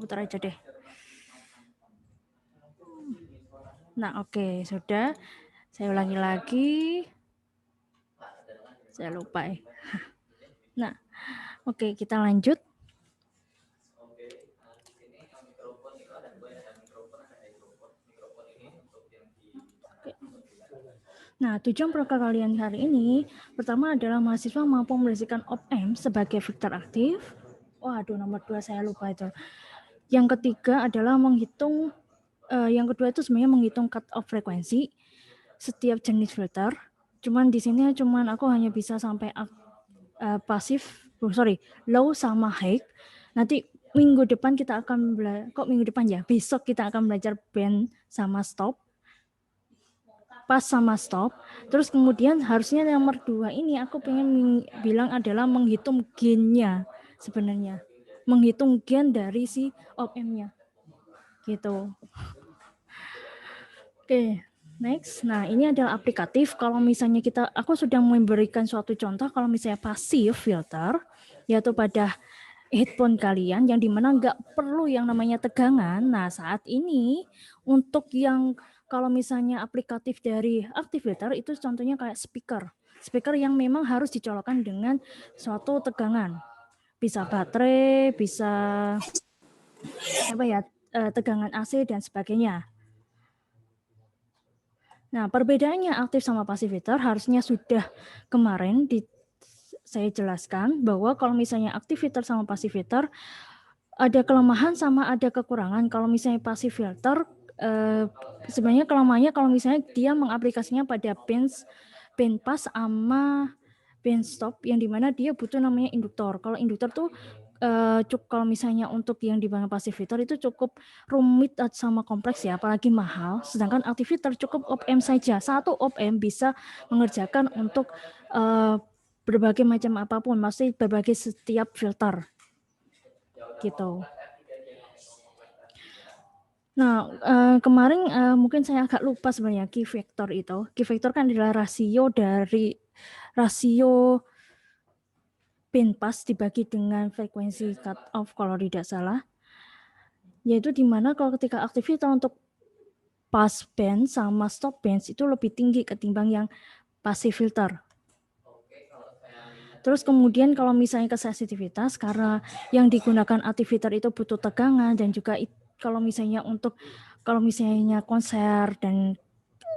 Putar aja deh. Nah, oke, sudah. Saya ulangi lagi. Saya lupa ya. Nah, oke, kita lanjut. Nah, tujuan proker kalian hari ini, pertama adalah mahasiswa mampu membersihkan op-amp sebagai vektor aktif. Waduh, nomor 2 saya lupa itu. Yang ketiga adalah menghitung, yang kedua itu sebenarnya menghitung cut off frekuensi setiap jenis filter. Cuman di sini aku hanya bisa sampai pasif, low sama high. Nanti minggu depan kita akan besok kita akan belajar band sama stop. Pas sama stop. Terus kemudian harusnya nomor 2 ini aku pengen bilang adalah menghitung gain-nya sebenarnya. Menghitung gain dari si op-amp-nya. Gitu. Oke, next. Nah, ini adalah aplikatif. Kalau misalnya aku sudah memberikan suatu contoh kalau misalnya pasif filter, yaitu pada headphone kalian yang dimana nggak perlu yang namanya tegangan. Nah, saat ini untuk yang kalau misalnya aplikatif dari active filter itu contohnya kayak speaker yang memang harus dicolokkan dengan suatu tegangan. Bisa baterai, bisa tegangan AC dan sebagainya. Nah, perbedaannya aktif sama pasif filter harusnya sudah kemarin saya jelaskan bahwa kalau misalnya aktif filter sama pasif filter ada kelemahan sama ada kekurangan. Kalau misalnya pasif filter sebenarnya kelemahannya kalau misalnya dia mengaplikasinya pada band pass sama band stop yang dimana dia butuh namanya induktor. Kalau induktor tuh kalau misalnya untuk yang dibangun pasif filter itu cukup rumit sama kompleks ya, apalagi mahal. Sedangkan active filter cukup op-amp saja. Satu op-amp bisa mengerjakan untuk berbagai macam apapun, masih berbagai setiap filter. Gitu. Nah, kemarin mungkin saya agak lupa sebenarnya key factor itu. Key factor kan adalah rasio band pass dibagi dengan frekuensi cut off kalau tidak salah. Yaitu di mana kalau ketika active filter untuk pass band sama stop band itu lebih tinggi ketimbang yang passive filter. Terus kemudian kalau misalnya ke sensitivitas, karena yang digunakan active filter itu butuh tegangan dan juga kalau misalnya konser dan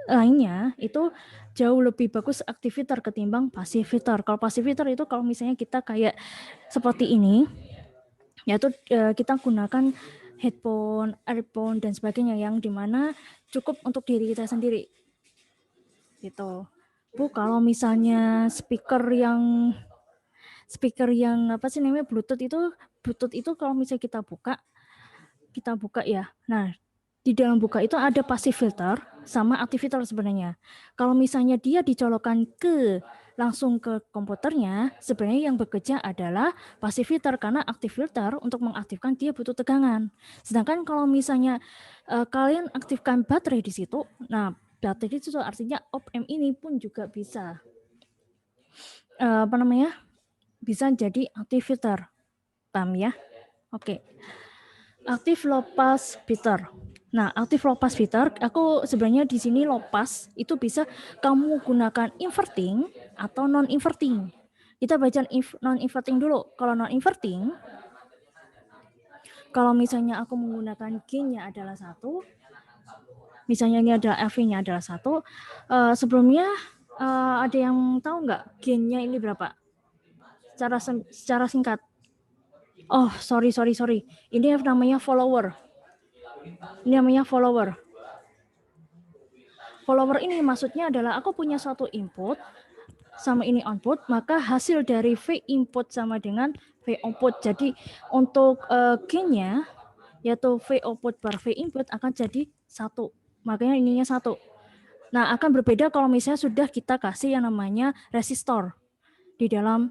lainnya itu jauh lebih bagus active filter ketimbang passive filter. Kalau passive filter itu kalau misalnya kita kayak seperti ini, yaitu kita gunakan headphone, earphone dan sebagainya yang dimana cukup untuk diri kita sendiri. Gitu. Bu, kalau misalnya speaker yang Bluetooth itu kalau misalnya kita buka ya. Nah, di dalam buka itu ada passive filter sama active filter sebenarnya. Kalau misalnya dia dicolokkan langsung ke komputernya, sebenarnya yang bekerja adalah passive filter karena active filter untuk mengaktifkan dia butuh tegangan. Sedangkan kalau misalnya kalian aktifkan baterai di situ, nah baterai itu artinya op-amp ini pun juga bisa bisa jadi active filter. Paham ya? Oke. Aktif low pass filter. Nah, aktif low pass filter, aku sebenarnya di sini low pass itu bisa kamu gunakan inverting atau non inverting. Kita baca non inverting dulu. Kalau non inverting, kalau misalnya aku menggunakan gain-nya adalah 1, misalnya ini adalah LV-nya adalah 1, sebelumnya ada yang tahu nggak gain-nya ini berapa? Secara singkat. Oh, sorry. Ini namanya follower. Follower ini maksudnya adalah aku punya suatu input sama ini output, maka hasil dari V input sama dengan V output. Jadi untuk gain-nya yaitu V output per V input akan jadi 1. Makanya ininya 1. Nah, akan berbeda kalau misalnya sudah kita kasih yang namanya resistor di dalam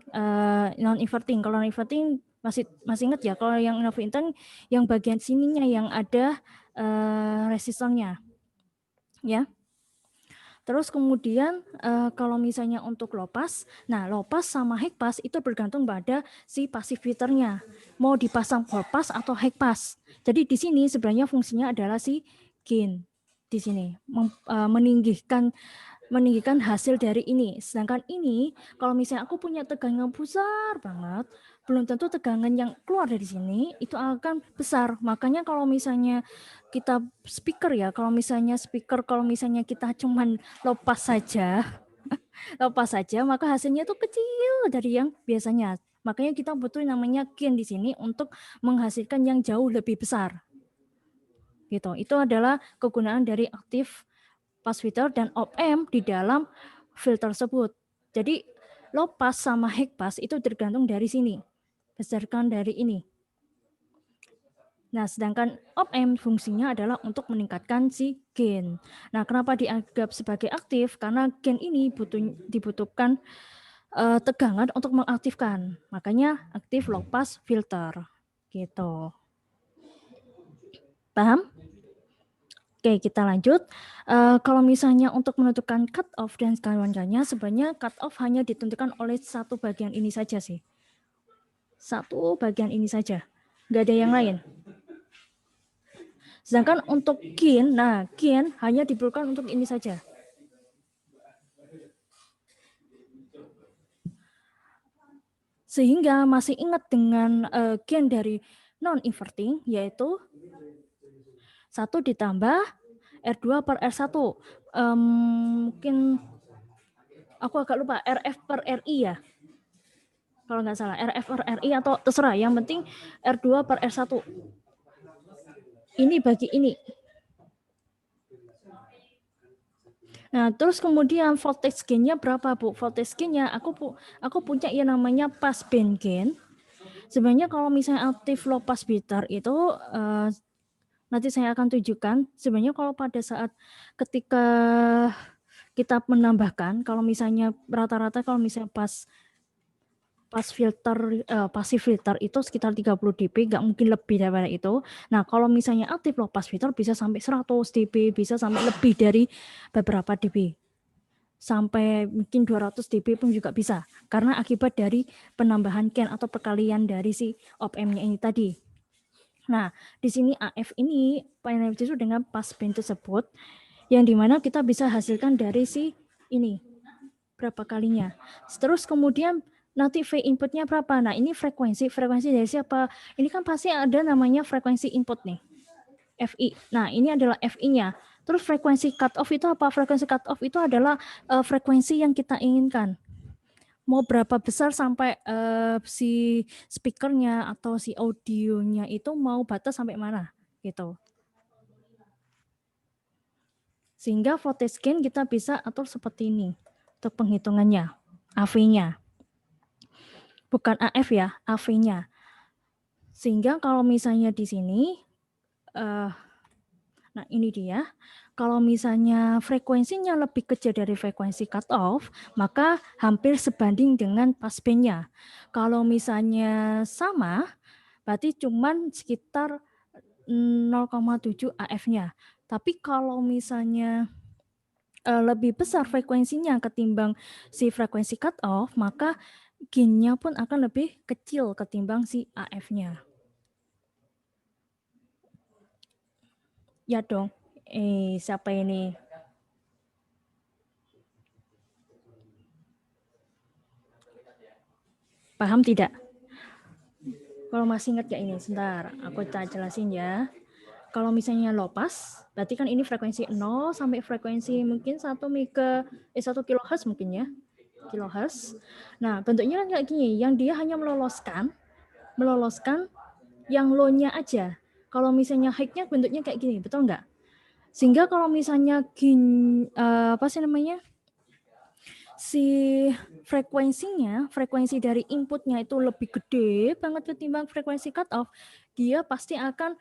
non inverting. Kalau non inverting masih ingat ya, kalau yang non inverting yang bagian sininya yang ada resistornya. Ya. Terus kemudian kalau misalnya untuk low pass, nah low pass sama high pass itu bergantung pada si passive filternya. Mau dipasang low pass atau high pass. Jadi di sini sebenarnya fungsinya adalah si gain di sini meninggikan hasil dari ini. Sedangkan ini kalau misalnya aku punya tegangan besar banget, belum tentu tegangan yang keluar dari sini itu akan besar. Makanya kalau misalnya kita speaker ya, kalau misalnya kita cuman lepas saja, maka hasilnya itu kecil dari yang biasanya. Makanya kita butuh namanya gain di sini untuk menghasilkan yang jauh lebih besar. Gitu. Itu adalah kegunaan dari aktif pass filter dan op-amp di dalam filter tersebut. Jadi low pass sama high pass itu tergantung dari sini, berdasarkan dari ini. Nah, sedangkan op-amp fungsinya adalah untuk meningkatkan si gain. Nah, kenapa dianggap sebagai aktif? Karena gain ini dibutuhkan tegangan untuk mengaktifkan. Makanya aktif low pass filter. Gitu. Paham? Oke, kita lanjut. Kalau misalnya untuk menentukan cut off dan kawan-kawannya, sebenarnya cut off hanya ditentukan oleh satu bagian ini saja sih. Satu bagian ini saja. Nggak ada yang lain. Sedangkan untuk gain, nah gain hanya diperlukan untuk ini saja. Sehingga masih ingat dengan gain dari non-inverting, yaitu 1 ditambah R2 per R1. Mungkin aku agak lupa, RF per RI ya. Kalau nggak salah, RF per RI atau terserah. Yang penting R2 per R1. Ini bagi ini. Nah, terus kemudian voltage gain-nya berapa, Bu? Voltage gain-nya aku punya yang namanya pass band gain. Sebenarnya kalau misalnya aktif low pass filter itu nanti saya akan tunjukkan. Sebenarnya kalau pada saat ketika kita menambahkan, kalau misalnya rata-rata kalau misalnya passive filter itu sekitar 30 dB, nggak mungkin lebih daripada itu. Nah, kalau misalnya aktif low pass filter bisa sampai 100 dB, bisa sampai lebih dari beberapa dB. Sampai mungkin 200 dB pun juga bisa. Karena akibat dari penambahan gain atau perkalian dari si op-amp-nya ini tadi. Nah, di sini AF ini penilaian itu dengan pass band tersebut, yang dimana kita bisa hasilkan dari si ini berapa kalinya. Terus kemudian nanti V inputnya berapa? Nah, ini frekuensi dari siapa? Ini kan pasti ada namanya frekuensi input nih, FI. Nah, ini adalah FI-nya. Terus frekuensi cut off itu apa? Frekuensi cut off itu adalah frekuensi yang kita inginkan. Mau berapa besar sampai si speakernya atau si audionya itu mau batas sampai mana gitu. Sehingga voltage gain kita bisa atur seperti ini untuk penghitungannya, AV-nya. Bukan AF ya, AV-nya. Sehingga kalau misalnya di sini, nah ini dia, kalau misalnya frekuensinya lebih kecil dari frekuensi cut off, maka hampir sebanding dengan passband-nya. Kalau misalnya sama, berarti cuman sekitar 0,7 AF-nya. Tapi kalau misalnya lebih besar frekuensinya ketimbang si frekuensi cut off, maka gain-nya pun akan lebih kecil ketimbang si AF-nya. Ya dong. Siapa ini? Paham tidak? Kalau masih ingat ya ini, sebentar. Aku tak jelasin ya. Kalau misalnya low pass, berarti kan ini frekuensi 0 sampai frekuensi mungkin 1 kHz mungkin ya. Kilohertz. Nah, bentuknya kan kayak gini, yang dia hanya meloloskan yang low-nya aja. Kalau misalnya high-nya bentuknya kayak gini, betul nggak? Sehingga kalau misalnya si frekuensi dari inputnya itu lebih gede banget ketimbang frekuensi cut off, dia pasti akan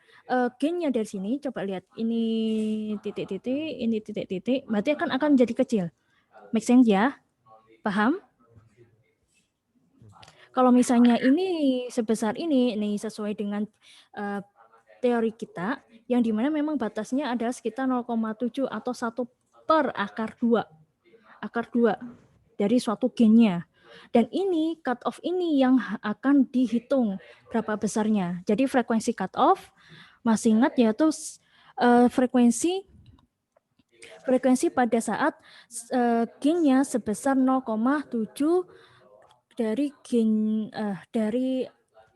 gain-nya dari sini, coba lihat, ini titik-titik, ini titik-titik, berarti akan jadi kecil. Make sense ya? Paham? Kalau misalnya ini sebesar ini sesuai dengan teori kita, yang dimana memang batasnya adalah sekitar 0,7 atau 1 per akar 2 dari suatu gainnya. Dan ini cut off ini yang akan dihitung berapa besarnya. Jadi frekuensi cut off masih ingat yaitu frekuensi pada saat gainnya sebesar 0,7 dari gain dari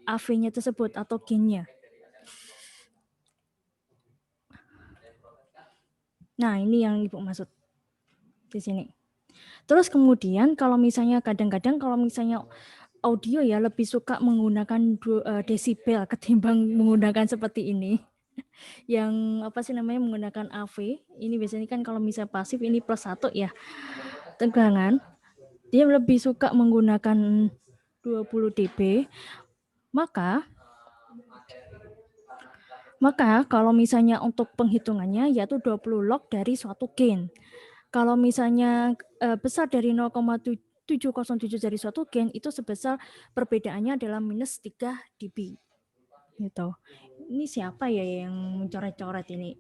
AV-nya tersebut atau gainnya. Nah, ini yang Ibu maksud di sini. Terus kemudian kalau misalnya kadang-kadang kalau misalnya audio ya lebih suka menggunakan desibel ketimbang menggunakan seperti ini. Yang apa sih namanya menggunakan AV. Ini biasanya kan kalau misalnya pasif ini +1 ya. Tegangan. Dia lebih suka menggunakan 20 dB. Maka kalau misalnya untuk penghitungannya yaitu 20 log dari suatu gain. Kalau misalnya besar dari 0,707 dari suatu gain itu sebesar perbedaannya adalah -3 dB. Gitu. Ini siapa ya yang mencoret-coret ini?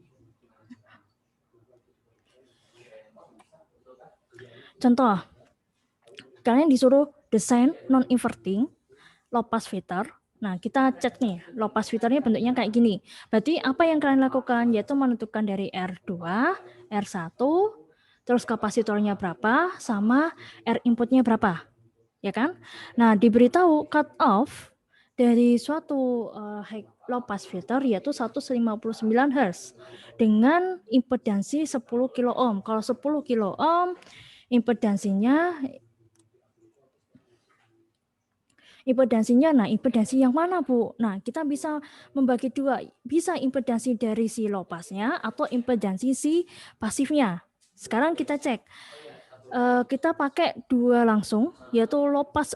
Contoh, kalian disuruh desain non-inverting low pass filter. Nah, kita cek nih, low pass filternya bentuknya kayak gini. Berarti apa yang kalian lakukan? Yaitu menentukan dari R2, R1, terus kapasitornya berapa, sama R inputnya berapa. Ya kan? Nah, diberitahu cut off dari suatu low pass filter yaitu 159 Hz dengan impedansi 10 kilo ohm. Kalau 10 kilo ohm, impedansinya, nah impedansi yang mana Bu? Nah kita bisa membagi dua, bisa impedansi dari si low passnya atau impedansi si pasifnya. Sekarang kita cek, kita pakai dua langsung, yaitu low pass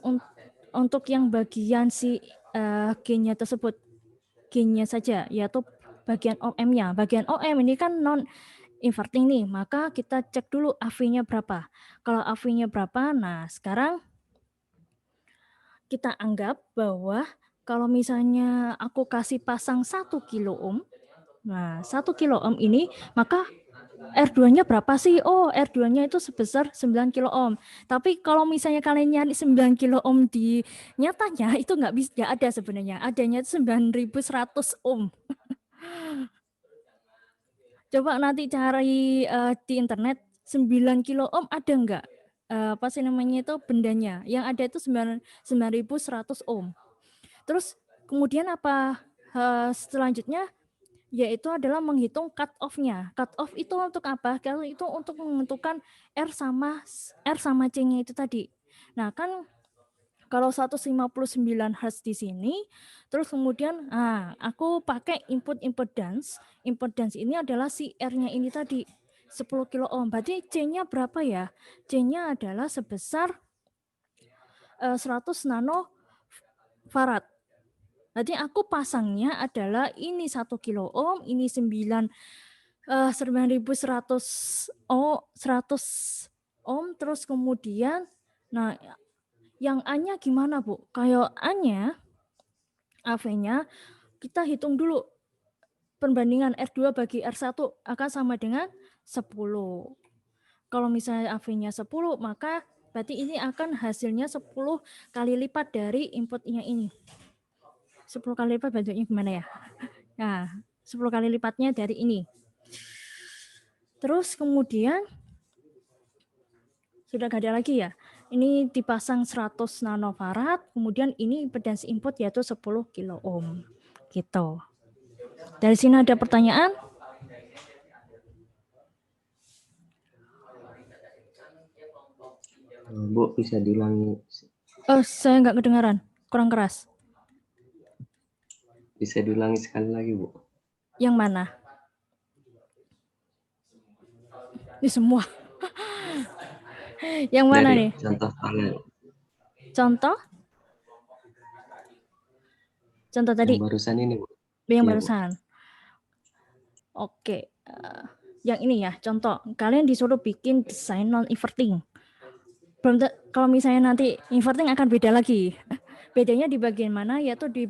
untuk yang bagian si gainnya tersebut, gainnya saja, yaitu bagian OM-nya. Bagian OM ini kan non inverting nih, maka kita cek dulu AV-nya berapa. Kalau AV-nya berapa, nah sekarang kita anggap bahwa kalau misalnya aku kasih pasang 1 kilo ohm, nah 1 kilo ohm ini, maka R2-nya berapa sih? Oh, R2-nya itu sebesar 9 kilo ohm. Tapi kalau misalnya kalian nyari 9 kilo ohm di nyatanya, itu nggak bisa, nggak ada sebenarnya. Adanya 9.100 ohm. Coba nanti cari di internet 9 kilo ohm ada nggak? Apa sih namanya itu bendanya? Yang ada itu 9.100 ohm. Terus kemudian apa selanjutnya? Yaitu adalah menghitung cut off-nya. Cut off itu untuk apa? Kalau itu untuk menentukan R sama C-nya itu tadi. Nah, kan kalau 159 Hz di sini, terus kemudian aku pakai input impedance. Impedance ini adalah si R-nya ini tadi, 10 kilo ohm. Berarti C-nya berapa ya? C-nya adalah sebesar 100 nanofarad. Jadi aku pasangnya adalah ini 1 kilo ohm, ini 9.100 ohm, terus kemudian, nah yang A-nya gimana Bu? Kayak A-nya, AV-nya, kita hitung dulu perbandingan R2 bagi R1 akan sama dengan 10. Kalau misalnya AV-nya 10, maka berarti ini akan hasilnya 10 kali lipat dari inputnya ini. 10 kali lipat bentuknya gimana ya? Nah, 10 kali lipatnya dari ini. Terus kemudian sudah gak ada lagi ya. Ini dipasang 100 nanofarad, kemudian ini impedansi input yaitu 10 kilo ohm. Gitu. Dari sini ada pertanyaan? Bu, bisa diulangi? Saya nggak kedengaran, kurang keras. Bisa diulangi sekali lagi, Bu? Yang mana? Ini semua. Yang mana dari nih? Contoh panel. Contoh? Contoh tadi? Yang barusan ini, Bu. Yang ya, barusan. Bu. Oke. Yang ini ya, contoh. Kalian disuruh bikin desain non-inverting. Kalau misalnya nanti inverting akan beda lagi. Bedanya di bagian mana? Yaitu di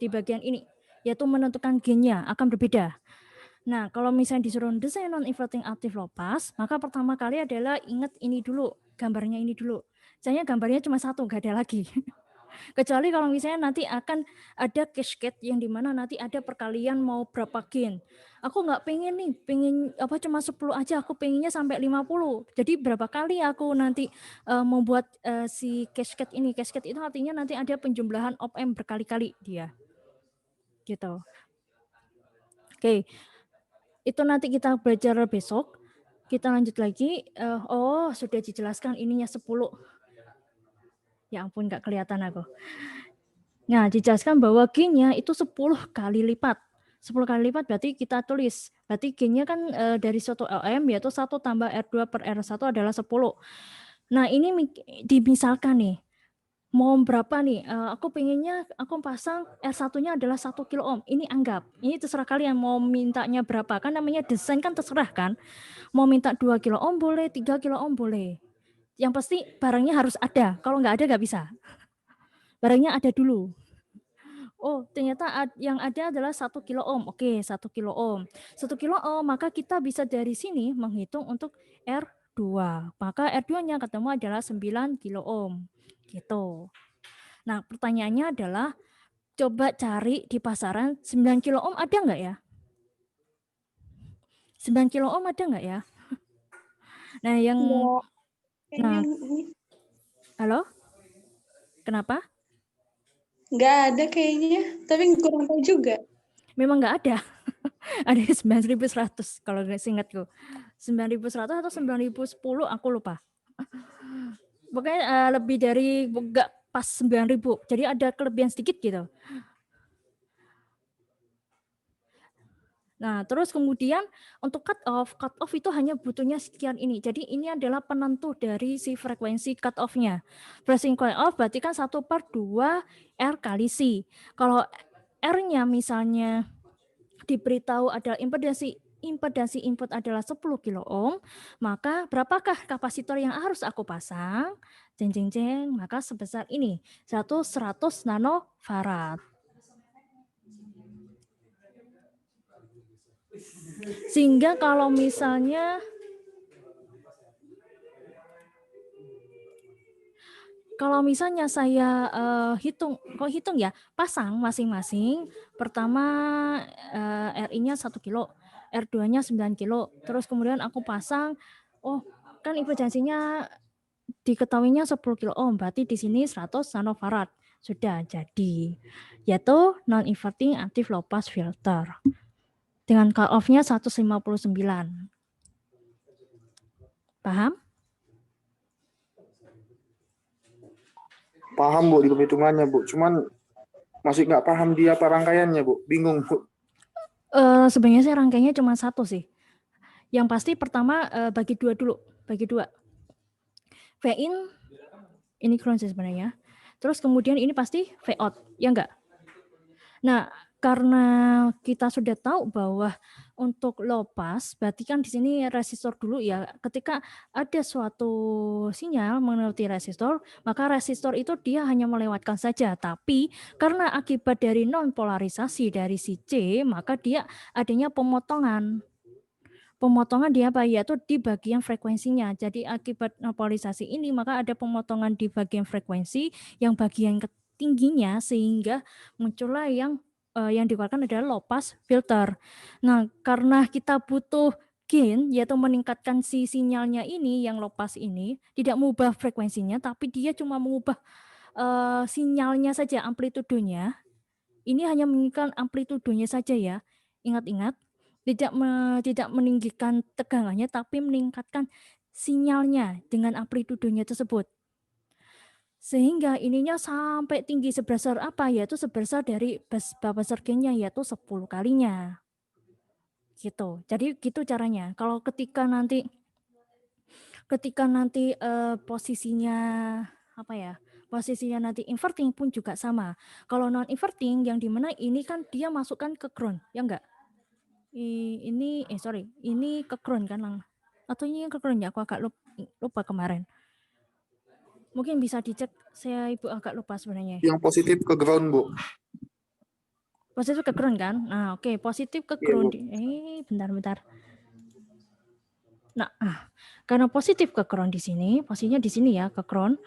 bagian ini, yaitu menentukan gainnya akan berbeda. Nah, kalau misalnya disuruh desain non-inverting aktif low pass, maka pertama kali adalah ingat ini dulu, gambarnya ini dulu. Misalnya gambarnya cuma satu, nggak ada lagi. Kecuali kalau misalnya nanti akan ada cascade yang dimana nanti ada perkalian mau berapa gain. Aku nggak pengen nih, pengen apa cuma 10 aja, aku pengennya sampai 50. Jadi berapa kali aku nanti membuat si cascade ini. Cascade itu artinya nanti ada penjumlahan op-amp berkali-kali dia. Gitu. Oke. Itu nanti kita belajar besok. Kita lanjut lagi. Oh, sudah dijelaskan ininya 10. Ya ampun, nggak kelihatan aku. Nah, dijelaskan bahwa gain-nya itu 10 kali lipat. 10 kali lipat berarti kita tulis. Berarti gain-nya kan dari suatu LM yaitu 1 tambah R2 per R1 adalah 10. Nah, ini dimisalkan nih. Mau berapa nih? Aku pengennya aku pasang R1-nya adalah 1 kilo ohm. Ini anggap. Ini terserah kalian mau mintanya berapa. Kan namanya desain kan terserah kan. Mau minta 2 kilo ohm boleh, 3 kilo ohm boleh. Yang pasti barangnya harus ada. Kalau nggak ada nggak bisa. Barangnya ada dulu. Oh, ternyata yang ada adalah 1 kilo ohm. Oke, 1 kilo ohm. 1 kilo ohm, maka kita bisa dari sini menghitung untuk R2. Maka R2-nya ketemu adalah 9 kilo ohm. Gitu. Nah, pertanyaannya adalah coba cari di pasaran 9 kilo ohm ada nggak ya? 9 kilo ohm ada nggak ya? Nah, yang Kayaknya halo? Kenapa? nggak ada kayaknya, tapi kurang tahu juga. Memang nggak ada. Ada 9.100 kalau seingatku. 9.100 atau 9.010 aku lupa. Pokoknya lebih dari nggak pas 9.000. Jadi ada kelebihan sedikit gitu. Nah, terus kemudian untuk cut off itu hanya butuhnya sekian ini. Jadi ini adalah penentu dari si frekuensi cut off-nya. Frekuensi cut off berarti kan 1/2 R kali C. Kalau R-nya misalnya diberitahu ada impedansi input adalah 10 kilo ohm, maka berapakah kapasitor yang harus aku pasang? Jeng jeng jeng, maka sebesar ini, 100 nanofarad. Sehingga kalau misalnya saya hitung ya, pasang masing-masing. Pertama RI-nya 1 kilo, R2-nya 9 kilo. Terus kemudian aku pasang, oh kan impedansinya diketahuinya 10 kilo ohm, berarti di sini 100 nanofarad. Sudah jadi, yaitu non-inverting active low pass filter. Dengan cut off-nya 159. Paham? Paham Bu di perhitungannya Bu, cuman masih nggak paham di apa rangkaiannya Bu, bingung Bu. Sebenarnya sih rangkaiannya cuma satu sih. Yang pasti pertama bagi dua dulu, bagi dua. V in ini ground sih sebenarnya. Terus kemudian ini pasti V out, ya enggak? Nah, karena kita sudah tahu bahwa untuk low pass, berarti kan di sini resistor dulu ya. Ketika ada suatu sinyal melewati resistor, maka resistor itu dia hanya melewatkan saja. Tapi karena akibat dari non polarisasi dari si C, maka dia adanya pemotongan. Pemotongan di apa? Yaitu di bagian frekuensinya. Jadi akibat polarisasi ini, maka ada pemotongan di bagian frekuensi yang bagian tingginya sehingga muncullah yang dikeluarkan adalah low pass filter. Nah, karena kita butuh gain yaitu meningkatkan si sinyalnya ini yang low pass ini, tidak mengubah frekuensinya tapi dia cuma mengubah sinyalnya saja, amplitudenya. Ini hanya meningkatkan amplitudenya saja ya. Ingat-ingat, tidak meninggikan tegangannya tapi meningkatkan sinyalnya dengan amplitudenya tersebut. Sehingga ininya sampai tinggi sebesar apa? Yaitu sebesar dari besar gainnya yaitu 10 kalinya. Gitu. Jadi gitu caranya. Kalau ketika nanti posisinya apa ya? Posisinya nanti inverting pun juga sama. Kalau non inverting yang dimana ini kan dia masukkan ke ground, ya enggak? Ini ke ground kan lang? Atau ini yang ke ground ya? Aku agak lupa kemarin. Mungkin bisa dicek, saya Ibu agak lupa sebenarnya. Yang positif ke ground Bu. Positif ke ground kan? Nah, oke, positif ke Iya, ground. Bu. Bentar. Nah, karena positif ke ground di sini, posisinya di sini ya, ke ground,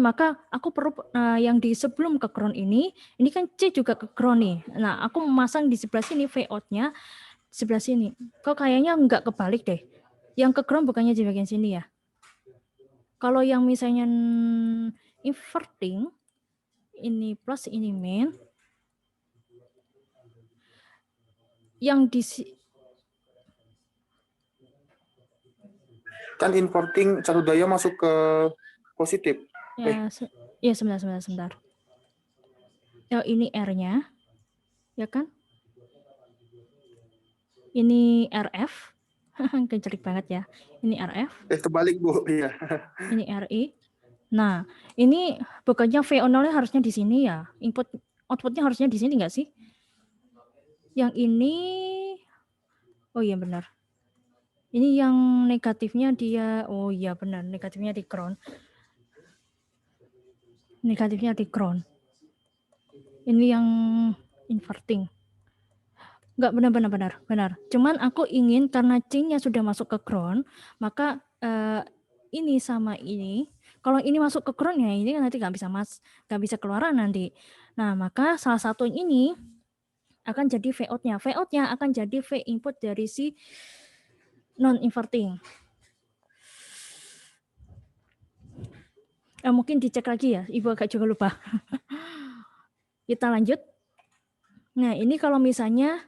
maka aku perlu yang di sebelum ke ground ini kan C juga ke ground nih. Nah, aku memasang di sebelah sini V out-nya sebelah sini. Kok kayaknya enggak kebalik deh. Yang ke ground bukannya di bagian sini ya? Kalau yang misalnya inverting, ini plus ini min, yang di Kan inverting satu daya masuk ke positif. ya sebentar. Oh, ini R-nya, ya kan? Ini RF, kecerik banget ya. Ini RF, Terbalik, Bu. Iya. ini RI. Nah, ini bukannya V0-nya harusnya di sini ya? Outputnya harusnya di sini nggak sih? Yang ini, oh iya benar. Ini yang negatifnya dia, oh iya benar, negatifnya di ground. Negatifnya di ground. Ini yang inverting. Enggak, benar. Cuman aku ingin karena C-nya sudah masuk ke ground, maka ini sama ini, kalau ini masuk ke ground ya ini kan nanti nggak bisa keluaran nanti. Nah, maka salah satu ini akan jadi V out-nya. V out-nya akan jadi V input dari si non-inverting. Mungkin dicek lagi ya, Ibu agak juga lupa. Kita lanjut. Nah, ini kalau misalnya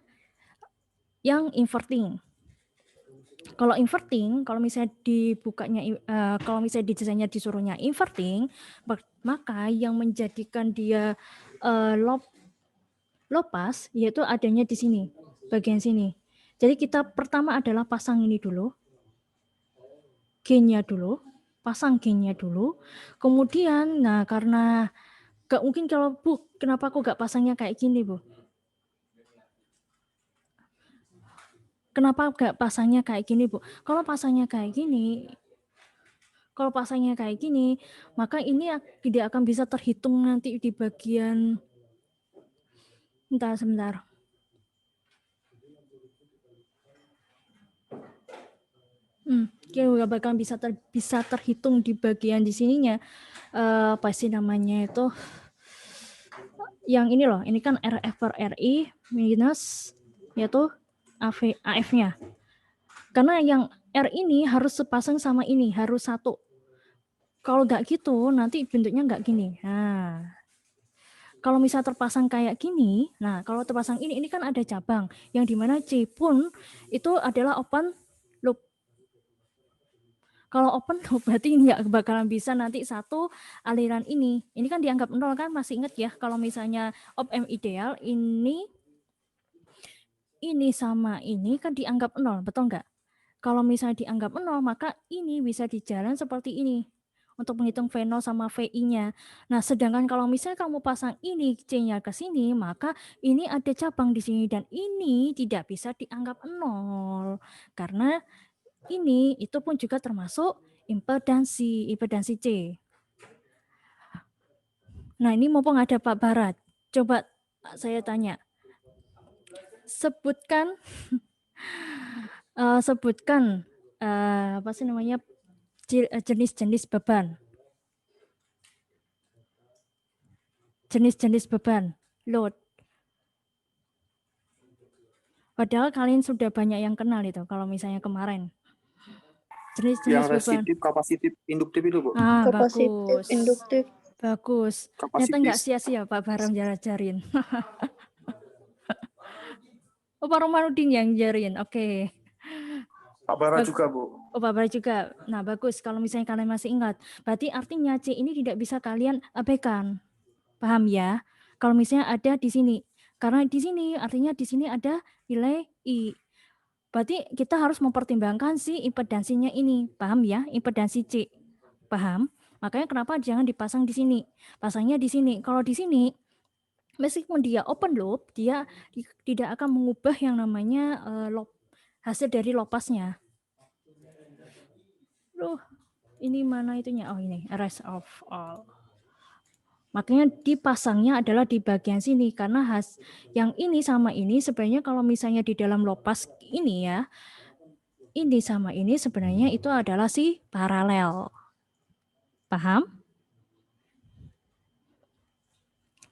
yang inverting. Kalau inverting, kalau misalnya dibukanya, kalau misalnya didesainnya disuruhnya inverting, maka yang menjadikan dia low pass yaitu adanya di sini, bagian sini. Jadi kita pertama adalah pasang ini dulu, gain-nya dulu, pasang gain-nya dulu. Kemudian, nah karena gak mungkin kalau Bu, kenapa aku gak pasangnya kayak gini Bu? Kenapa gak pasangnya kayak gini Bu? Kalau pasangnya kayak gini, maka ini tidak akan bisa terhitung nanti di bagian, sebentar. Gak bakal bisa terhitung di bagian di sininya. Apa sih namanya itu? Yang ini loh, ini kan RF per RI minus yaitu AF-nya. Karena yang R ini harus sepasang sama ini, harus satu. Kalau nggak gitu, nanti bentuknya nggak gini. Nah, kalau misal terpasang kayak gini, nah kalau terpasang ini kan ada cabang, yang dimana C pun itu adalah open loop. Kalau open loop berarti nggak bakalan bisa nanti satu aliran ini. Ini kan dianggap 0 kan, masih ingat ya kalau misalnya op-amp ideal ini sama ini kan dianggap 0, betul nggak? Kalau misalnya dianggap 0, maka ini bisa dijalan seperti ini untuk menghitung V0 sama VI-nya. Nah, sedangkan kalau misalnya kamu pasang ini C-nya ke sini, maka ini ada cabang di sini dan ini tidak bisa dianggap 0 karena ini itu pun juga termasuk impedansi C. Nah, ini mumpung ada Pak Barat, coba saya tanya, sebutkan apa sih namanya jenis-jenis beban. Jenis-jenis beban, load. Padahal kalian sudah banyak yang kenal itu kalau misalnya kemarin. Jenis-jenis Yang beban. resistif, kapasitif, induktif itu, Bu. Kapasitif, Bagus. induktif. Bagus. Ternyata nggak sia-sia Pak Baram jarin. Oh, Pak Romanudin yang jarin. Oke. Pak Bara juga, Bu. Oh, Pak Bara juga. Nah, bagus. Kalau misalnya kalian masih ingat. Berarti artinya C ini tidak bisa kalian abaikan. Paham ya? Kalau misalnya ada di sini. Karena di sini, artinya di sini ada nilai I. Berarti kita harus mempertimbangkan si impedansinya ini. Paham ya? Impedansi C. Paham? Makanya kenapa jangan dipasang di sini. Pasangnya di sini. Kalau di sini, meskipun dia open loop, dia tidak akan mengubah yang namanya hasil dari lopasnya. Loh, ini mana itunya? Oh ini, rest of all. Makanya dipasangnya adalah di bagian sini karena yang ini sama ini sebenarnya kalau misalnya di dalam lopas ini ya, ini sama ini sebenarnya itu adalah si paralel. Paham?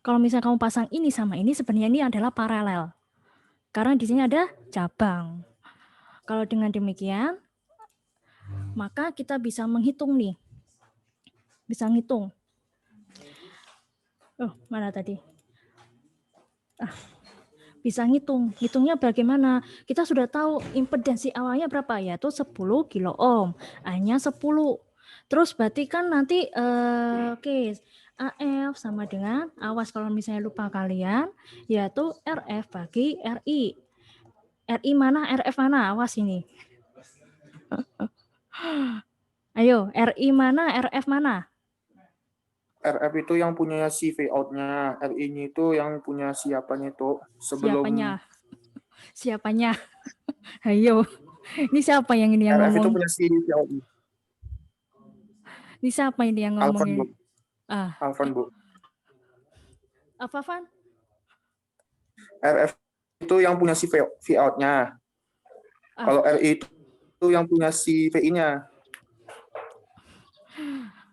Kalau misalnya kamu pasang ini sama ini sebenarnya ini adalah paralel. Karena di sini ada cabang. Kalau dengan demikian, maka kita bisa menghitung nih. Bisa ngitung. Oh, mana tadi? Bisa ngitung. Hitungnya bagaimana? Kita sudah tahu impedansi awalnya berapa, yaitu 10 kilo ohm. Hanya 10. Terus berarti kan nanti oke, AF sama dengan, awas kalau misalnya lupa kalian, yaitu RF bagi RI. RI mana, RF mana? Awas ini. Ayo, RI mana, RF mana? RF itu yang punya si V out-nya, RI-nya itu yang punya siapanya itu sebelum Siapanya? Ayo. Ini siapa yang ini yang RF itu ngomong? punya si V out. Ini siapa ini yang Alvan, ngomongin? Bu. Alvan, Bu. Apa, Van? RF itu yang punya si V out-nya. Kalau RI itu yang punya si VI-nya.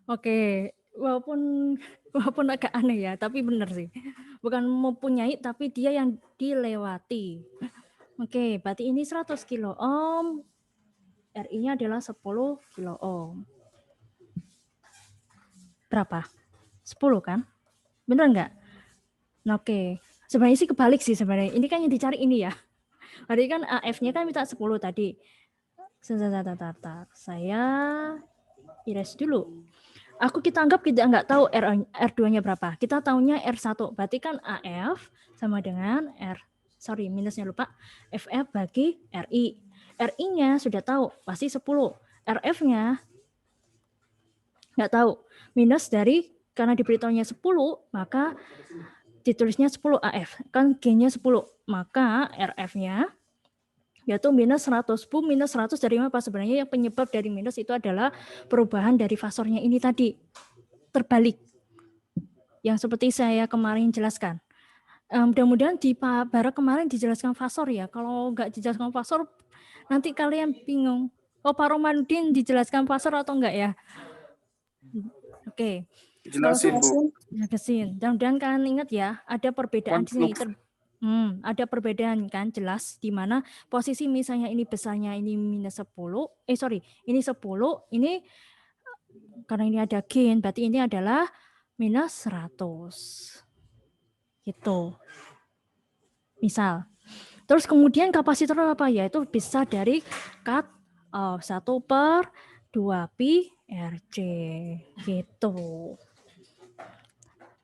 Oke, walaupun agak aneh ya, tapi benar sih. Bukan mempunyai, tapi dia yang dilewati. Oke, berarti ini 100 kilo ohm, RI-nya adalah 10 kilo ohm. Berapa? 10 kan? Benar nggak? Nah, oke, sebenarnya sih kebalik sih sebenarnya. Ini kan yang dicari ini ya. Berarti kan AF-nya kan minta 10 tadi. Saya iris dulu. Kita anggap kita nggak tahu R2-nya berapa. Kita tahunya R1. Berarti kan AF sama dengan minusnya lupa. FF bagi RI. RI-nya sudah tahu, pasti 10. RF-nya nggak tahu. Minus dari, karena diberitahunya 10, maka ditulisnya 10 AF. Kan G-nya 10. Maka RF-nya yaitu minus 100. Bu, minus 100 dari apa? Sebenarnya yang penyebab dari minus itu adalah perubahan dari fasornya ini tadi. Terbalik. Yang seperti saya kemarin jelaskan. Mudah-mudahan di Pak Bara kemarin dijelaskan fasor ya. Kalau nggak dijelaskan fasor, nanti kalian bingung. Oh, Pak Romanudin dijelaskan fasor atau enggak ya? Oke. Jelasin, Bu. Jelasin. Dan kalian ingat ya, ada perbedaan di sini. Ada perbedaan kan jelas di mana posisi misalnya ini besarnya ini minus 10, ini 10, ini karena ini ada gain, berarti ini adalah minus 100. Gitu. Misal. Terus kemudian kapasitor apa ya? Itu bisa dari cut off 1/2pi RC. Gitu.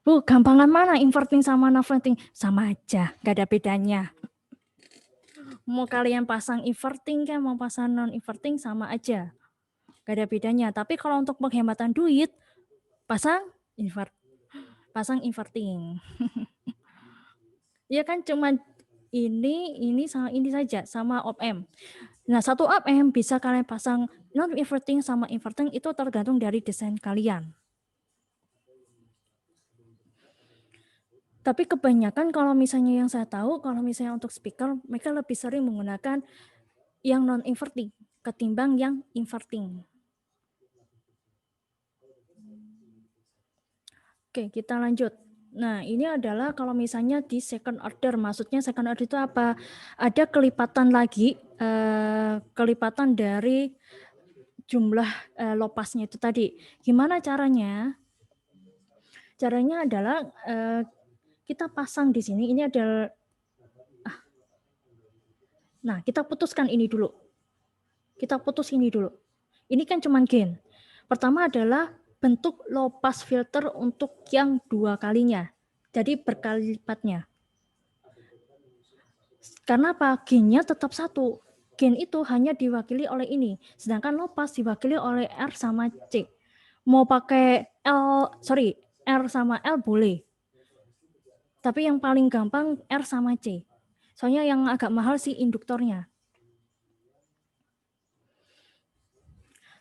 Bu, gampangan mana inverting sama non-inverting? Sama aja, gak ada bedanya. Mau kalian pasang inverting kan, mau pasang non-inverting sama aja. Gak ada bedanya. Tapi kalau untuk penghematan duit, pasang inverting. Ya kan cuma ini sama ini saja, sama op-amp. Nah, satu op-amp bisa kalian pasang non-inverting sama inverting, itu tergantung dari desain kalian. Tapi kebanyakan kalau misalnya yang saya tahu, kalau misalnya untuk speaker, mereka lebih sering menggunakan yang non-inverting ketimbang yang inverting. Oke, kita lanjut. Nah, ini adalah kalau misalnya di second order, maksudnya second order itu apa? Ada kelipatan lagi, kelipatan dari jumlah lopasnya itu tadi. Gimana caranya? Caranya adalah kita pasang di sini, ini ada, nah kita putuskan ini dulu. Kita putus ini dulu. Ini kan cuma gain. Pertama adalah bentuk lopas filter untuk yang 2 kalinya. Jadi berkali lipatnya. Karena apa? Gain-nya tetap 1. Gain itu hanya diwakili oleh ini. Sedangkan lopas diwakili oleh R sama C. Mau pakai R sama L boleh. Tapi yang paling gampang R sama C. Soalnya yang agak mahal sih induktornya.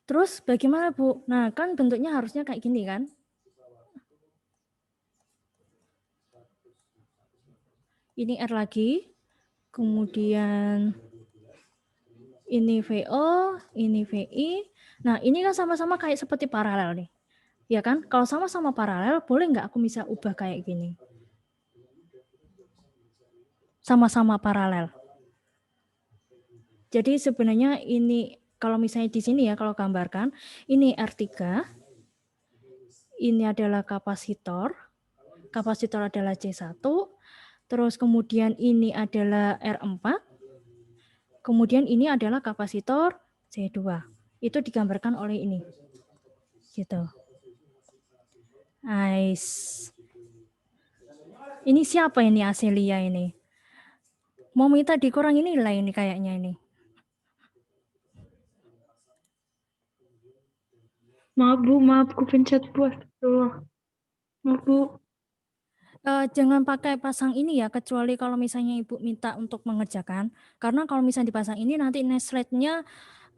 Terus bagaimana Bu? Nah kan bentuknya harusnya kayak gini kan. Ini R lagi, kemudian ini VO, ini VI. Nah, ini kan sama-sama kayak seperti paralel nih. Ya kan? Kalau sama-sama paralel, boleh nggak aku bisa ubah kayak gini? Sama-sama paralel. Jadi sebenarnya ini, kalau misalnya di sini ya, kalau gambarkan, ini R3, ini adalah kapasitor adalah C1, terus kemudian ini adalah R4, kemudian ini adalah kapasitor C2. Itu digambarkan oleh ini. Gitu. Nice. Ini siapa ini Aselia ini? Mau minta dikurangin nilai ini kayaknya ini. Maaf ku pencet buat. Maaf Bu. Jangan pakai pasang ini ya, kecuali kalau misalnya Ibu minta untuk mengerjakan. Karena kalau misalnya dipasang ini, nanti next slide-nya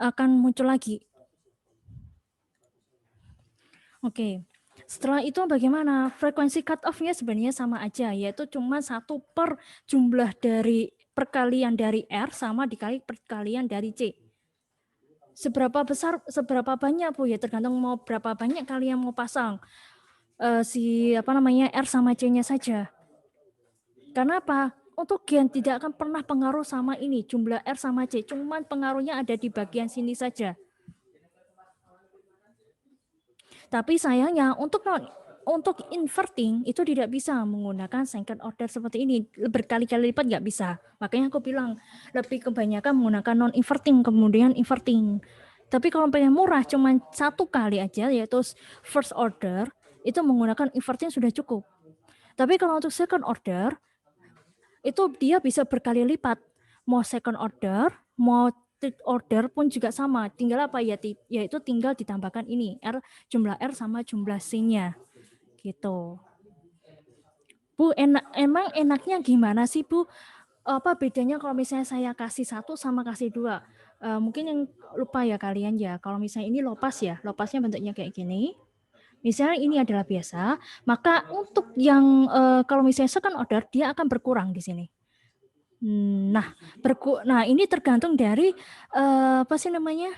akan muncul lagi. Oke. Setelah itu bagaimana? Frekuensi cut off-nya sebenarnya sama aja, yaitu cuma 1 per jumlah dari perkalian dari R sama dikali perkalian dari C. Seberapa besar, seberapa banyak Bu ya, tergantung mau berapa banyak kalian mau pasang R sama C-nya saja. Karena apa? Untuk gen tidak akan pernah pengaruh sama ini, jumlah R sama C, cuman pengaruhnya ada di bagian sini saja. Tapi sayangnya untuk inverting itu tidak bisa menggunakan second order seperti ini, berkali-kali lipat nggak bisa. Makanya aku bilang lebih kebanyakan menggunakan non inverting kemudian inverting. Tapi kalau pengen murah cuma 1 kali aja, yaitu first order, itu menggunakan inverting sudah cukup. Tapi kalau untuk second order itu dia bisa berkali lipat. Mau second order, mau third order pun juga sama. Tinggal apa ya? Yaitu tinggal ditambahkan ini jumlah R sama jumlah C-nya. Gitu. Bu, emang enaknya gimana sih Bu? Apa bedanya kalau misalnya saya kasih 1 sama kasih 2? Mungkin yang lupa ya kalian ya. Kalau misalnya ini lopas ya, lopasnya bentuknya kayak gini. Misalnya ini adalah biasa, maka untuk yang kalau misalnya second order dia akan berkurang di sini. Nah, ini tergantung dari apa sih namanya?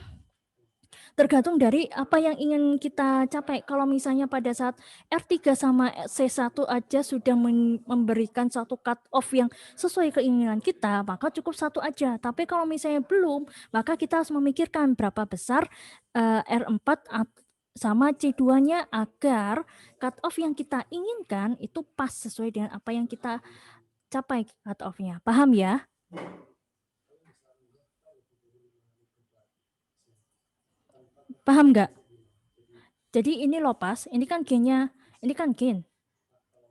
Tergantung dari apa yang ingin kita capai. Kalau misalnya pada saat R3 sama C1 aja sudah memberikan satu cut off yang sesuai keinginan kita, maka cukup 1 aja. Tapi kalau misalnya belum, maka kita harus memikirkan berapa besar R4 sama C2-nya agar cut off yang kita inginkan itu pas sesuai dengan apa yang kita capai cut off-nya. Paham ya? Paham nggak? Jadi ini lopas, ini kan gain-nya, ini kan gain.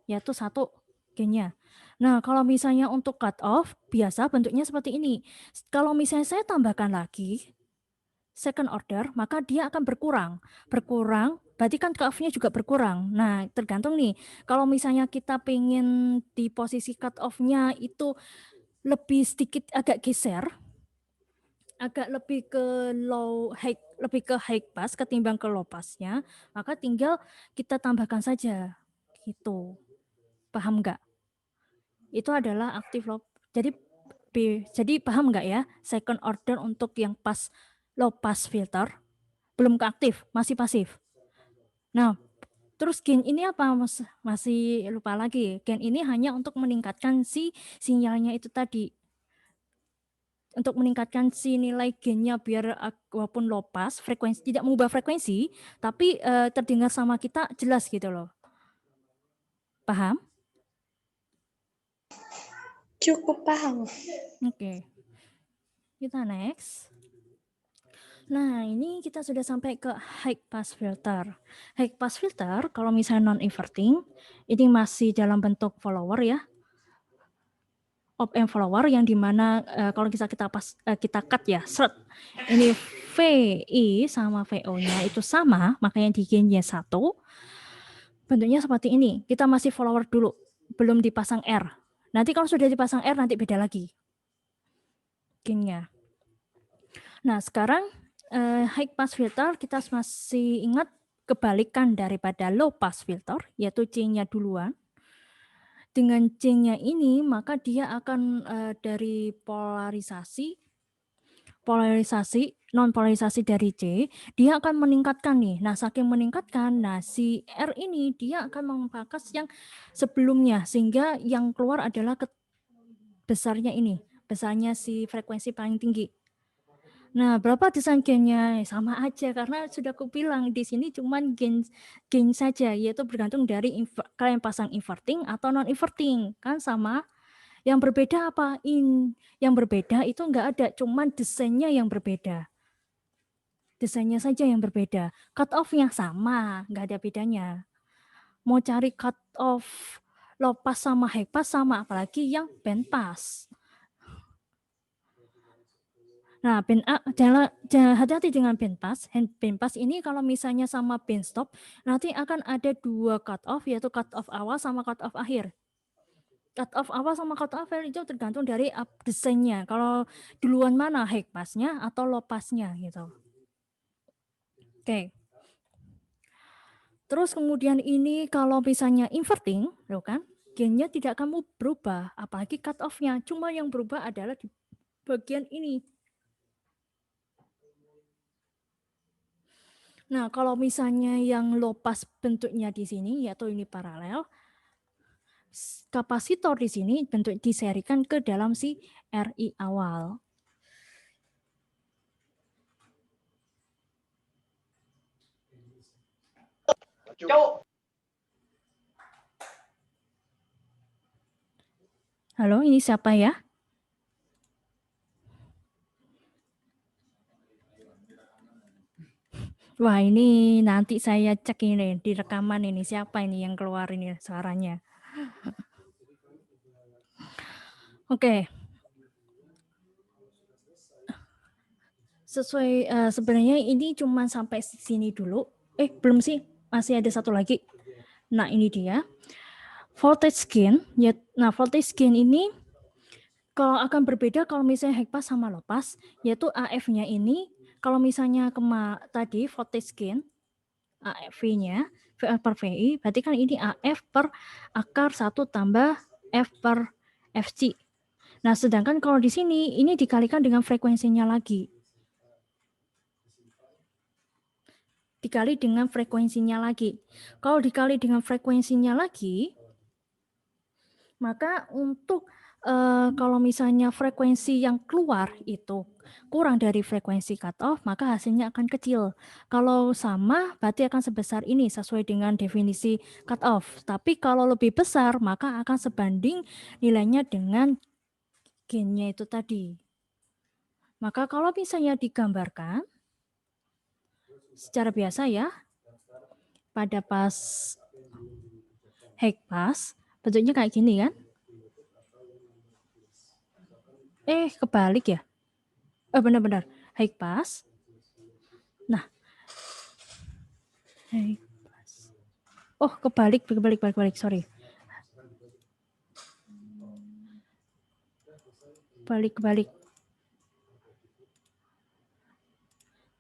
Yaitu 1 gain-nya. Nah, kalau misalnya untuk cut off, biasa bentuknya seperti ini. Kalau misalnya saya tambahkan lagi second order, maka dia akan berkurang. Berkurang, berarti kan cut off-nya juga berkurang. Nah, tergantung nih, kalau misalnya kita pengen di posisi cut off-nya itu lebih sedikit agak geser, agak lebih ke lebih ke high pass ketimbang ke low pass-nya, maka tinggal kita tambahkan saja gitu. Paham nggak? Itu adalah aktif low. Jadi paham nggak ya? Second order untuk yang low pass filter belum ke aktif, masih pasif. Nah, terus gain ini apa? Masih lupa lagi. Gain ini hanya untuk meningkatkan si sinyalnya itu tadi. Untuk meningkatkan si nilai gainnya biar walaupun low pass, frekuensi tidak mengubah frekuensi, tapi terdengar sama kita jelas gitu loh. Paham? Cukup paham. Oke. Kita next. Nah, ini kita sudah sampai ke high pass filter. High pass filter kalau misalnya non inverting, ini masih dalam bentuk follower ya. Op-amp follower yang dimana kalau kita cut ya, set. Ini VI sama VO-nya itu sama, makanya di gain-nya 1. Bentuknya seperti ini. Kita masih follower dulu, belum dipasang R. Nanti kalau sudah dipasang R nanti beda lagi gain-nya. Nah, sekarang high pass filter kita masih ingat kebalikan daripada low pass filter, yaitu C-nya duluan. dengan C-nya ini, maka dia akan dari non-polarisasi dari C, dia akan meningkatkan nih. Nah, saking meningkatkan, nah si R ini dia akan memangkas yang sebelumnya, sehingga yang keluar adalah besarnya ini, besarnya si frekuensi paling tinggi. Nah, berapa desain gain-nya? Sama aja, karena sudah aku bilang di sini cuman gain saja, yaitu bergantung dari kalian pasang inverting atau non-inverting, kan sama. Yang berbeda apa? Yang berbeda itu enggak ada, cuman desainnya yang berbeda. Desainnya saja yang berbeda. Cut off-nya sama, enggak ada bedanya. Mau cari cut off low pass sama high pass sama, apalagi yang band pass. Nah, hati-hati dengan band pass. Band pass ini kalau misalnya sama band stop, nanti akan ada 2 cut off, yaitu cut off awal sama cut off akhir. Cut off awal sama cut off akhir itu tergantung dari desainnya. Kalau duluan mana, high pass-nya atau low pass-nya gitu. Oke. Terus kemudian ini kalau misalnya inverting, kan, gain-nya tidak akan berubah, apalagi cut off-nya. Cuma yang berubah adalah di bagian ini. Nah, kalau misalnya yang low pass bentuknya di sini, yaitu ini paralel, kapasitor di sini bentuk diserikan ke dalam si RI awal. Halo, ini siapa ya? Wah, ini nanti saya cek ini di rekaman ini siapa ini yang keluar ini suaranya. Oke. Sesuai sebenarnya ini cuma sampai sini dulu. Belum sih, masih ada satu lagi. Nah, ini dia. Voltage gain. Nah, voltage gain ini kalau akan berbeda kalau misalnya high pass sama low pass, yaitu AF-nya ini kalau misalnya tadi voltage gain AF-nya VR per VI, berarti kan ini AF per akar 1 tambah F per FC. Nah, sedangkan kalau di sini ini dikalikan dengan frekuensinya lagi. Dikali dengan frekuensinya lagi. Kalau dikali dengan frekuensinya lagi, maka untuk kalau misalnya frekuensi yang keluar itu kurang dari frekuensi cutoff, maka hasilnya akan kecil. Kalau sama, berarti akan sebesar ini sesuai dengan definisi cutoff. Tapi kalau lebih besar, maka akan sebanding nilainya dengan gain-nya itu tadi. Maka kalau misalnya digambarkan secara biasa ya, pada pas high pass, bentuknya kayak gini kan? Kebalik ya? Benar-benar. High pass. Nah. High pass. Kebalik. Sorry. Balik.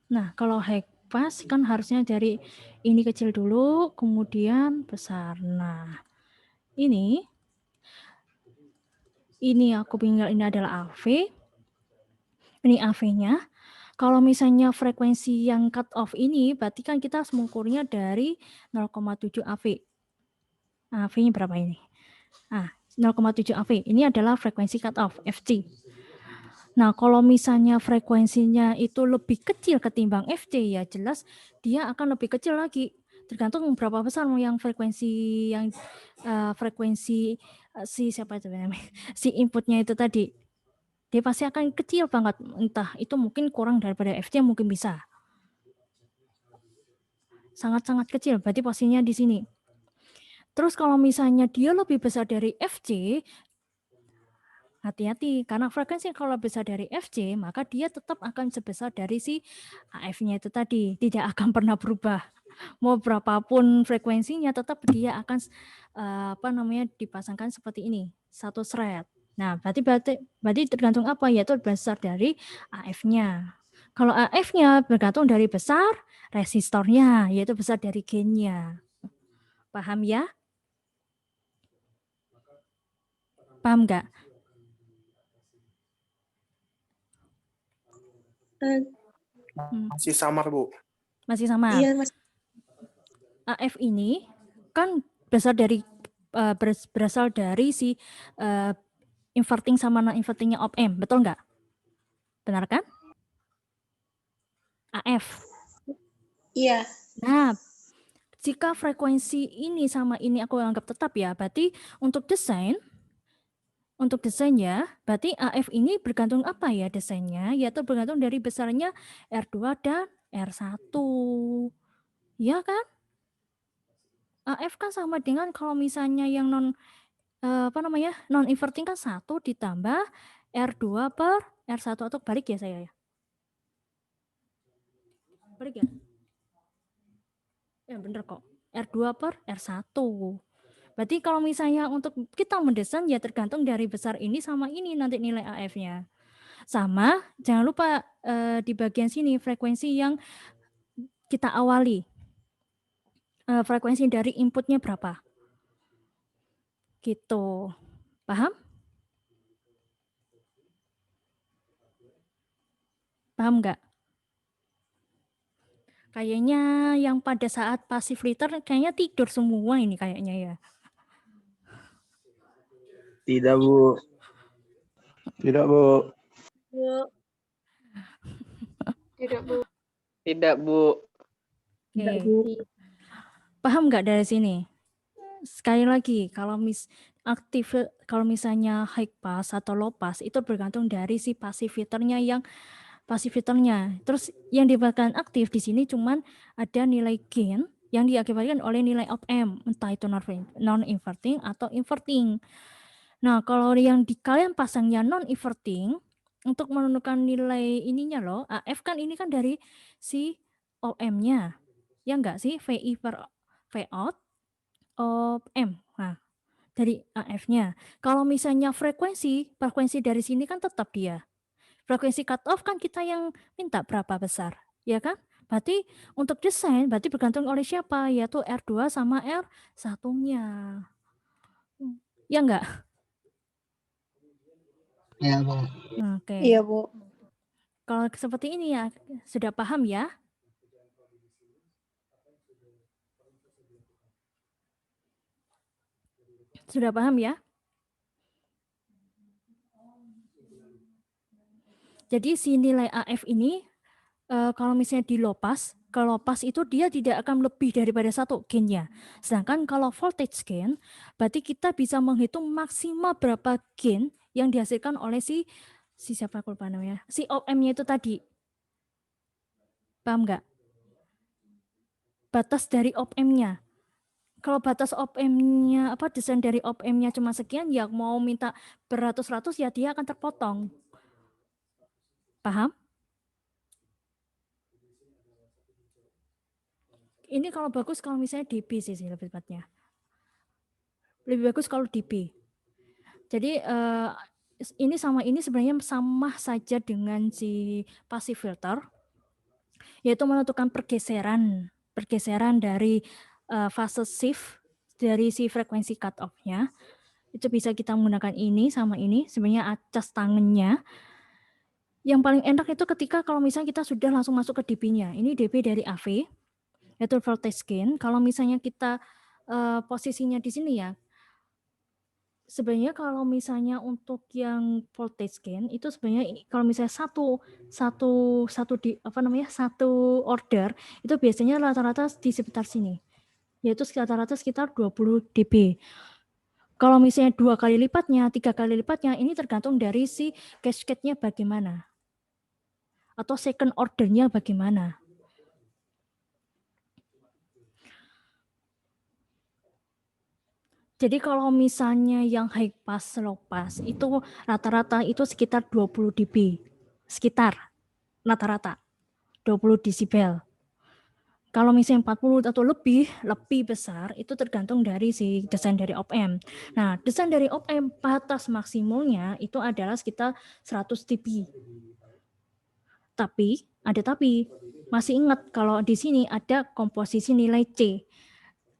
Nah, kalau high pass kan harusnya dari ini kecil dulu, kemudian besar. Nah, ini aku tinggal, ini adalah AV. Ini AV-nya. Kalau misalnya frekuensi yang cut off ini, berarti kan kita harus mengukurnya dari 0,7 AV. AV-nya berapa ini? 0,7 AV. Ini adalah frekuensi cut off, FC. Nah, kalau misalnya frekuensinya itu lebih kecil ketimbang FC, ya jelas dia akan lebih kecil lagi. Tergantung berapa besar yang frekuensi si inputnya itu tadi. Dia pasti akan kecil banget, entah itu mungkin kurang daripada FC, mungkin bisa. Sangat-sangat kecil, berarti posisinya di sini. Terus kalau misalnya dia lebih besar dari FC, hati-hati, karena frekuensi kalau besar dari FC, maka dia tetap akan sebesar dari si AF-nya itu tadi, tidak akan pernah berubah. Mau berapapun frekuensinya, tetap dia akan dipasangkan seperti ini, satu thread. Nah, berarti tergantung apa? Yaitu besar dari AF-nya. Kalau AF-nya bergantung dari besar resistornya, yaitu besar dari gain-nya. Paham ya? Paham nggak? Masih samar, Bu. Masih sama. Iya, Mas. AF ini kan berasal dari si inverting sama non-invertingnya op-amp, betul nggak? Benar kan? AF. Iya. Nah, jika frekuensi ini sama ini aku anggap tetap ya, berarti untuk desainnya, berarti AF ini bergantung apa ya desainnya? Yaitu bergantung dari besarnya R2 dan R1. Ya kan? AF kan sama dengan kalau misalnya yang non inverting kan 1 ditambah R2 per R1 atau balik ya saya ya? Balik ya? Ya bener kok. R2 per R1. Berarti kalau misalnya untuk kita mendesain ya tergantung dari besar ini sama ini nanti nilai AF-nya. Sama, jangan lupa di bagian sini frekuensi yang kita awali. Frekuensi dari inputnya berapa. Gitu. Paham? Paham nggak? Kayaknya yang pada saat passive filter kayaknya tidur semua ini kayaknya ya. Tidak, Bu. Tidak, Bu. Tidak, Bu. Tidak, Bu. Oke. Paham nggak dari sini? Sekali lagi, kalau misalnya high pass atau low pass itu bergantung dari si passive filternya. Terus yang diberikan aktif di sini cuman ada nilai gain yang diakibatkan oleh nilai op-amp, entah itu non-inverting atau inverting. Nah, kalau yang kalian pasangnya non-inverting, untuk menentukan nilai ininya loh, AF kan ini kan dari si op-amp-nya. Ya enggak sih? VI per Vout op-amp. Nah, dari AF-nya. Kalau misalnya frekuensi dari sini kan tetap dia. Frekuensi cut off kan kita yang minta berapa besar, ya kan? Berarti untuk desain berarti bergantung oleh siapa, yaitu R2 sama R1-nya. Ya enggak? Ya, Bu. Oke. Iya, Bu. Kalau seperti ini ya, sudah paham ya? Sudah paham ya? Jadi si nilai AF ini kalau misalnya di low pass, kalau pass itu dia tidak akan lebih daripada 1 gain-nya. Sedangkan kalau voltage gain, berarti kita bisa menghitung maksimal berapa gain yang dihasilkan oleh si siapa aku lupa namanya, si op-amp-nya itu tadi. Paham nggak? Batas dari op-amp-nya. Kalau batas op-amp-nya desain dari op-amp-nya cuma sekian, ya mau minta beratus-ratus ya dia akan terpotong. Paham? Ini kalau bagus kalau misalnya dB sih lebih tepatnya. Lebih bagus kalau dB. Jadi ini sebenarnya sama saja dengan si passive filter, yaitu menentukan pergeseran dari fase shift dari si frekuensi cut off-nya. Itu bisa kita menggunakan ini sama ini, sebenarnya acas tangannya. Yang paling enak itu ketika kalau misalnya kita sudah langsung masuk ke dB-nya. Ini dB dari AV, yaitu voltage gain. Kalau misalnya kita posisinya di sini ya, sebenarnya kalau misalnya untuk yang voltage gain itu sebenarnya kalau misalnya satu order itu biasanya rata-rata di sekitar sini, yaitu rata-rata sekitar 20 dB. Kalau misalnya 2 kali lipatnya, 3 kali lipatnya, ini tergantung dari si cascade-nya bagaimana atau second order-nya bagaimana. Jadi kalau misalnya yang high pass, low pass itu rata-rata itu sekitar 20 dB. Sekitar rata-rata 20 desibel. Kalau misalnya 40 atau lebih besar itu tergantung dari si desain dari op-amp. Nah, desain dari op-amp batas maksimalnya itu adalah sekitar 100 dB. Tapi masih ingat kalau di sini ada komposisi nilai C.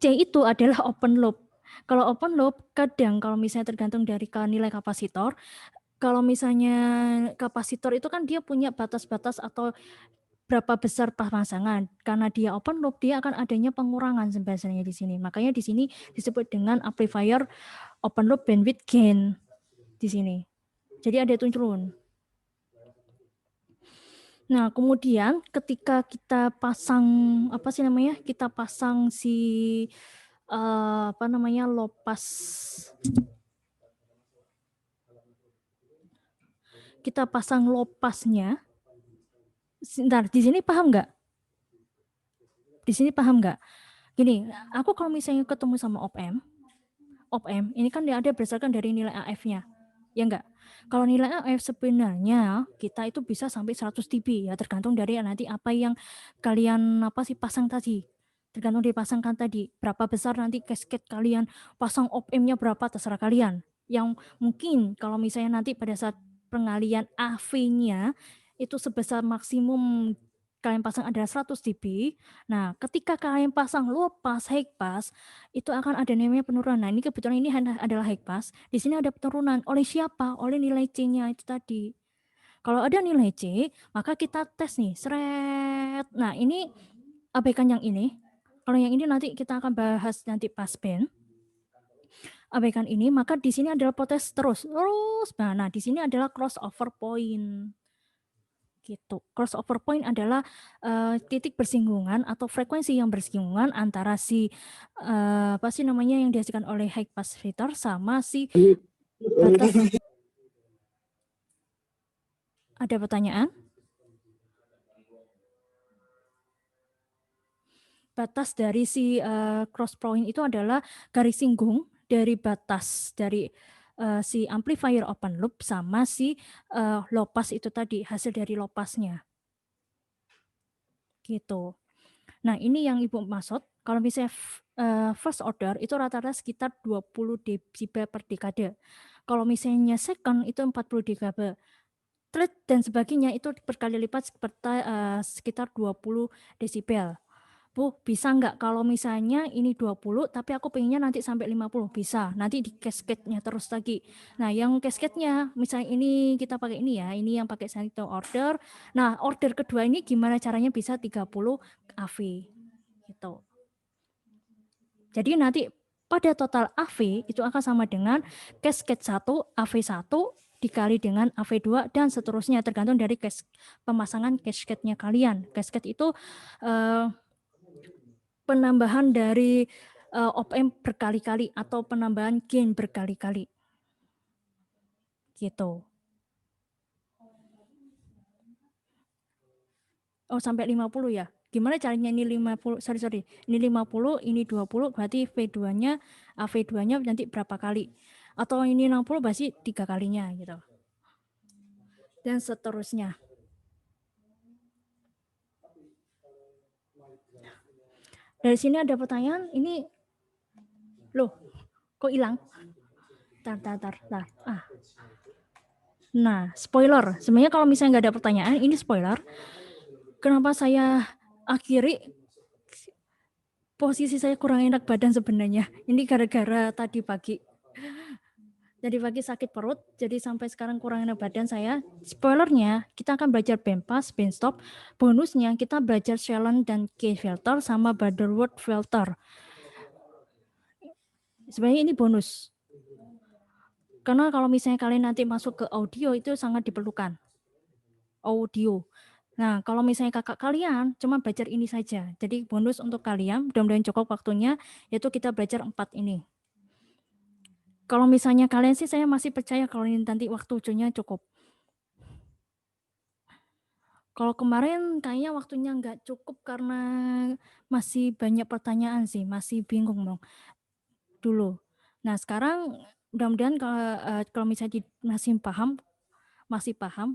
C itu adalah open loop. Kalau open loop kadang kalau misalnya tergantung dari nilai kapasitor. Kalau misalnya kapasitor itu kan dia punya batas-batas atau berapa besar pemasangan. Karena dia open loop, dia akan adanya pengurangan sebenarnya di sini. Makanya di sini disebut dengan amplifier open loop bandwidth gain di sini. Jadi ada turun. Nah, kemudian ketika kita pasang Kita pasang lopas. Kita pasang lopasnya. Sebentar, di sini paham nggak? Di sini paham nggak? Gini, aku kalau misalnya ketemu sama op-amp ini kan dia ada berdasarkan dari nilai AF-nya. Ya enggak? Kalau nilai AF sebenarnya kita itu bisa sampai 100 dB ya, tergantung dari nanti apa yang kalian pasang tadi. Tergantung dipasangkan tadi, berapa besar nanti cascade kalian pasang op-amp-nya berapa terserah kalian. Yang mungkin kalau misalnya nanti pada saat pengalian AV-nya itu sebesar maksimum kalian pasang adalah 100 dB. Nah, ketika kalian pasang low pass, high pass, itu akan ada namanya penurunan. Nah, ini kebetulan ini adalah high pass. Di sini ada penurunan. Oleh siapa? Oleh nilai C-nya itu tadi. Kalau ada nilai C, maka kita tes nih, seret. Nah, ini abaikan yang ini. Kalau yang ini nanti kita akan bahas nanti pas band. Abaikan ini, maka di sini adalah potes terus. Nah, di sini adalah crossover point. Gitu. Crossover point adalah titik bersinggungan atau frekuensi yang bersinggungan antara yang dihasilkan oleh high pass filter sama batas. Ada pertanyaan? Batas dari cross point itu adalah garis singgung dari batas dari si amplifier open loop sama low pass itu tadi, hasil dari low passnya. Gitu. Nah, ini yang Ibu maksud. Kalau misalnya first order itu rata-rata sekitar 20 dB per dekade. Kalau misalnya second itu 40 dB. Third dan sebagainya itu berkali lipat sekitar 20 desibel. Bu, bisa nggak kalau misalnya ini 20 tapi aku pengennya nanti sampai 50? Bisa, nanti di cascade-nya terus lagi. Nah, yang cascade-nya misalnya ini kita pakai ini ya, ini yang pakai satu order. Nah, order kedua ini gimana caranya bisa 30 AV gitu. Jadi nanti pada total AV itu akan sama dengan cascade 1 AV1 dikali dengan AV2 dan seterusnya tergantung dari pemasangan cascade-nya kalian. Cascade itu penambahan dari op-amp berkali-kali atau penambahan gain berkali-kali. Gitu. Oh, sampai 50 ya. Gimana caranya ini 50? Sorry. Ini 50, ini 20, berarti V2-nya, AV2-nya nanti berapa kali? Atau ini 60 berarti 3 kalinya gitu. Dan seterusnya. Dari sini ada pertanyaan, ini loh, kok hilang? Tar. Nah, spoiler. Sebenarnya kalau misalnya nggak ada pertanyaan, ini spoiler. Kenapa saya akhiri posisi saya kurang enak badan sebenarnya. Ini gara-gara tadi pagi. Tadi pagi sakit perut, jadi sampai sekarang kurang enak badan saya. Spoilernya, kita akan belajar band pass, band stop. Bonusnya, kita belajar Shannon dan K filter sama Butterworth filter. Sebenarnya ini bonus. Karena kalau misalnya kalian nanti masuk ke audio, itu sangat diperlukan. Audio. Nah, kalau misalnya kakak kalian cuma belajar ini saja. Jadi bonus untuk kalian, mudah-mudahan cukup waktunya, yaitu kita belajar 4 ini. Kalau misalnya kalian sih saya masih percaya kalau ini nanti waktunya cukup. Kalau kemarin kayaknya waktunya nggak cukup karena masih banyak pertanyaan sih, masih bingung dong dulu. Nah, sekarang mudah-mudahan kalau misalnya masih paham,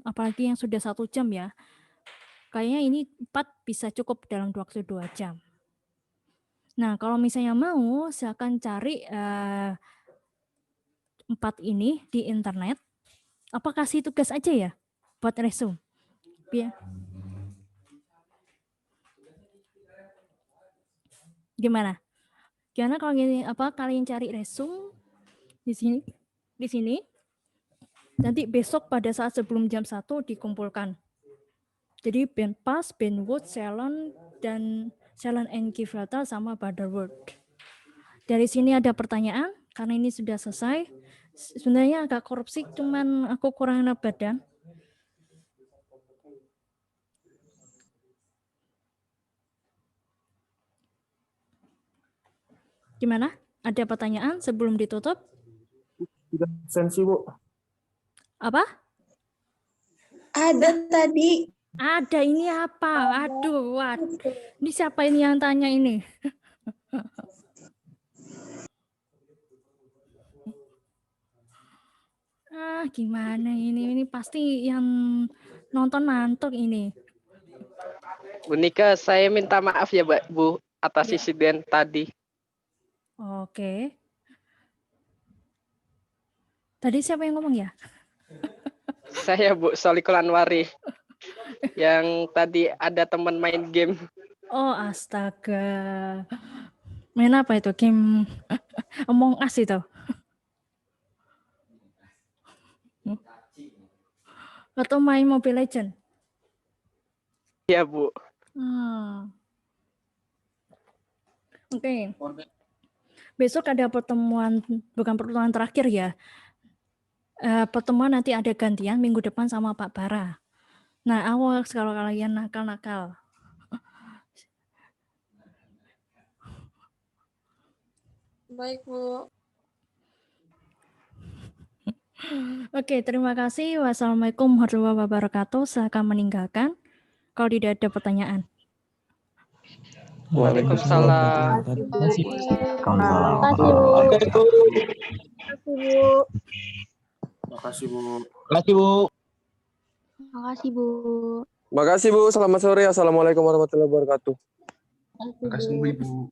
apalagi yang sudah 1 jam ya. Kayaknya ini 4 bisa cukup dalam waktu 2 jam. Nah, kalau misalnya mau, silakan cari 4 ini di internet. Apa kasih tugas aja ya buat resume? Ya. Gimana? Gimana kalau gini, kalian cari resume di sini. Nanti besok pada saat sebelum jam 1 dikumpulkan. Jadi Benpas, Benwood, Ceylon, dan Ceylon and Gibraltar sama Butterworth. Dari sini ada pertanyaan, karena ini sudah selesai. Sebenarnya agak korupsi, cuman aku kurang enak badan. Gimana? Ada pertanyaan sebelum ditutup? Tidak sensi, Bu. Apa? Ada tadi. Ada, ini apa? Aduh, ini siapa ini yang tanya ini? Gimana ini? Ini pasti yang nonton ngantuk ini. Bu Nika, saya minta maaf ya, Bu, atas Ya. insiden tadi. Oke. Tadi siapa yang ngomong ya? Saya, Bu, Solikul Anwari. Yang tadi ada teman main game. Oh, astaga. Main apa itu? Game Among Us itu? Atau main Mobile Legend? Iya, Bu. Oke. Besok ada pertemuan, bukan pertemuan terakhir ya. Pertemuan nanti ada gantian minggu depan sama Pak Bara. Nah, awas kalau kalian nakal-nakal. Baik, Bu. Oke, terima kasih. Wassalamualaikum warahmatullahi wabarakatuh. Silakan meninggalkan kalau tidak ada pertanyaan. Waalaikumsalam. Makasih, Bu. Makasih, Bu. Makasih Bu, selamat sore. Assalamualaikum warahmatullahi wabarakatuh. Makasih, Bu. Ibu.